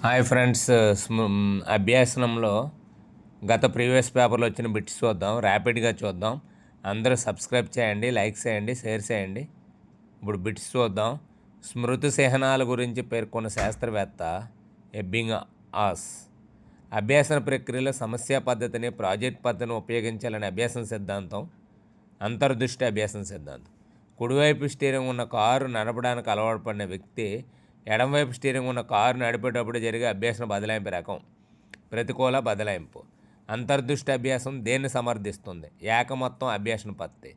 Hi friends. అభ్యాసనంలో గత previous పేపర్లో వచ్చిన బిట్స్ చూద్దాం, ర్యాపిడ్గా చూద్దాం. అందరూ సబ్స్క్రైబ్ చేయండి, లైక్ చేయండి, షేర్ చేయండి. ఇప్పుడు బిట్స్ చూద్దాం. స్మృతి చిహ్నాల గురించి పేర్కొన్న శాస్త్రవేత్త ఎబ్బింగ్ ఆస్. అభ్యాసన ప్రక్రియలో సమస్య పద్ధతిని, ప్రాజెక్ట్ పద్ధతిని ఉపయోగించాలని అభ్యాసన సిద్ధాంతం అంతర్దృష్టి అభ్యాసన సిద్ధాంతం. కుడివైపు స్టీరింగ్ ఉన్న కారు నడపడానికి అలవాటు పడిన వ్యక్తి ఎడమవైపు స్టీరింగ్ ఉన్న కారు నడిపేటప్పుడు జరిగే అభ్యాసం బదలాయింపు రకం ప్రతికూల బదలాయింపు. అంతర్దృష్టి అభ్యాసం దేన్ని సమర్థిస్తుంది? ఏకమొత్తం అభ్యాసన పద్ధతి.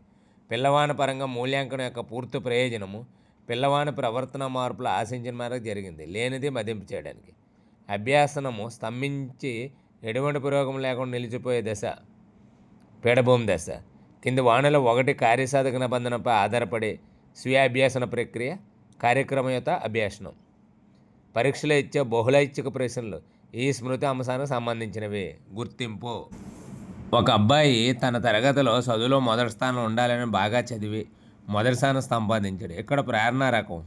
పిల్లవాని పరంగా మూల్యాంకనం యొక్క పూర్తి ప్రయోజనము పిల్లవాని ప్రవర్తన మార్పులు ఆశించిన మేరకు జరిగింది, లేనిది మదింపు చేయడానికి. అభ్యాసనము స్తంభించి ఎటువంటి పురోగం లేకుండా నిలిచిపోయే దశ పీఠభూమి దశ. కింది వాణిలో ఒకటి కార్యసాధక నిబంధనపై ఆధారపడి స్వీయ అభ్యాసన ప్రక్రియ కార్యక్రమయుత అభ్యాసనం. పరీక్షలో ఇచ్చే బహుళైచ్ఛిక ప్రశ్నలు ఈ స్మృతి అంశానికి సంబంధించినవి. గుర్తింపు. ఒక అబ్బాయి తన తరగతిలో చదువులో మొదటి స్థానం ఉండాలని బాగా చదివి మొదటి స్థానం సంపాదించాడు. ఇక్కడ ప్రేరణ రకం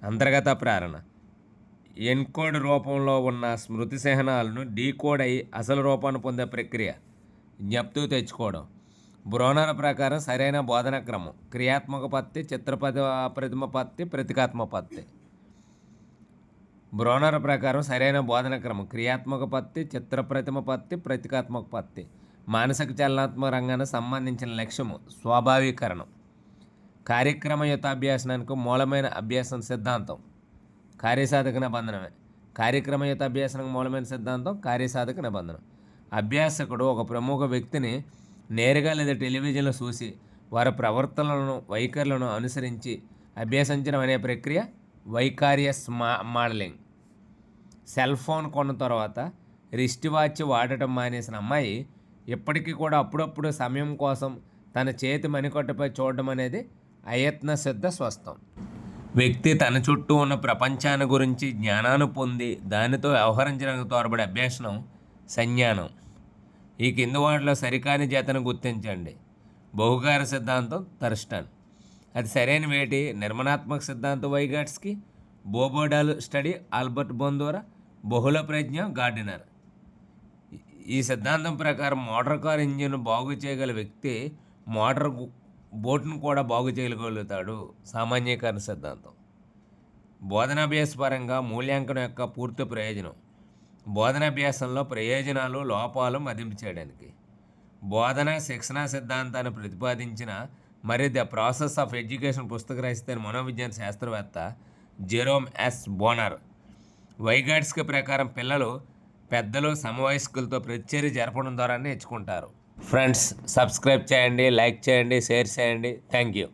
అంతర్గత ప్రేరణ. ఎన్కోడ్ రూపంలో ఉన్న స్మృతి చిహ్నాలను డీకోడ్ అయి అసలు రూపాన్ని పొందే ప్రక్రియ జ్ఞప్తికి తెచ్చుకోవడం. బ్రోనర్ ప్రకారం సరైన బోధన క్రమం క్రియాత్మక పద్ధతి, ప్రతిమ పద్ధతి, ప్రతీకాత్మక పద్ధతి. బ్రోనర్ ప్రకారం సరైన బోధన క్రమం క్రియాత్మక పద్ధతి, ప్రతిమ పద్ధతి, ప్రతీకాత్మక పద్ధతి. మానసిక చలనాత్మక రంగానికి సంబంధించిన లక్ష్యము స్వాభావీకరణం. కార్యక్రమయుత అభ్యాసనానికి మూలమైన అభ్యాసం సిద్ధాంతం కార్యసాధక నిబంధనమే. కార్యక్రమయుత అభ్యాసనకు మూలమైన సిద్ధాంతం కార్యసాధక నిబంధన. అభ్యాసకుడు ఒక ప్రముఖ వ్యక్తిని నేరుగా లేదా టెలివిజన్లో చూసి వారి ప్రవర్తనలను, వైఖరులను అనుసరించి అభ్యసించడం అనే ప్రక్రియ వైకారియస్ మోడలింగ్. సెల్ ఫోన్ కొన్న తర్వాత రిస్ట్ వాచ్ వాడటం మానేసిన అమ్మాయి ఇప్పటికీ కూడా అప్పుడప్పుడు సమయం కోసం తన చేతి మణికట్టుపై చూడడం అనేది అయత్న సిద్ధ స్వస్థం. వ్యక్తి తన చుట్టూ ఉన్న ప్రపంచాన్ని గురించి జ్ఞానాన్ని పొంది దానితో వ్యవహరించడానికి తోడ్పడే అభ్యాసనం సంజ్ఞానం. ఈ కింది వాటిలో సరికాని జతను గుర్తించండి. బహుకార సిద్ధాంతం థర్స్టన్. అది సరైన వేటి? నిర్మాణాత్మక సిద్ధాంతం వైగాట్స్కి, బోబోడాల్ స్టడీ ఆల్బర్ట్ బొందోరా, బహుళ ప్రజ్ఞ గార్డినర్. ఈ సిద్ధాంతం ప్రకారం మోటార్ కార్ ఇంజిన్ బాగు చేయగల వ్యక్తి మోటార్ బోట్ను కూడా బాగు చేయగలుగుతాడు. సామాన్యీకరణ సిద్ధాంతం. బోధనాభ్యాస పరంగా మూల్యాంకనం యొక్క పూర్తి ప్రయోజనం. బోధనాభ్యాసంలో ప్రయోజనాలు, లోపాలు మదింపు చేయడానికి. బోధన శిక్షణ సిద్ధాంతాన్ని ప్రతిపాదించిన మరియు ద ప్రాసెస్ ఆఫ్ ఎడ్యుకేషన్ పుస్తక రచయిత మనోవిజ్ఞాన శాస్త్రవేత్త జెరోమ్ ఎస్ బోనర్. వైగాట్స్కి ప్రకారం పిల్లలు పెద్దలు సమవయస్కులతో ప్రతిచర్య జరపడం ద్వారా నేర్చుకుంటారు. ఫ్రెండ్స్, సబ్స్క్రైబ్ చేయండి, లైక్ చేయండి, షేర్ చేయండి. Thank you.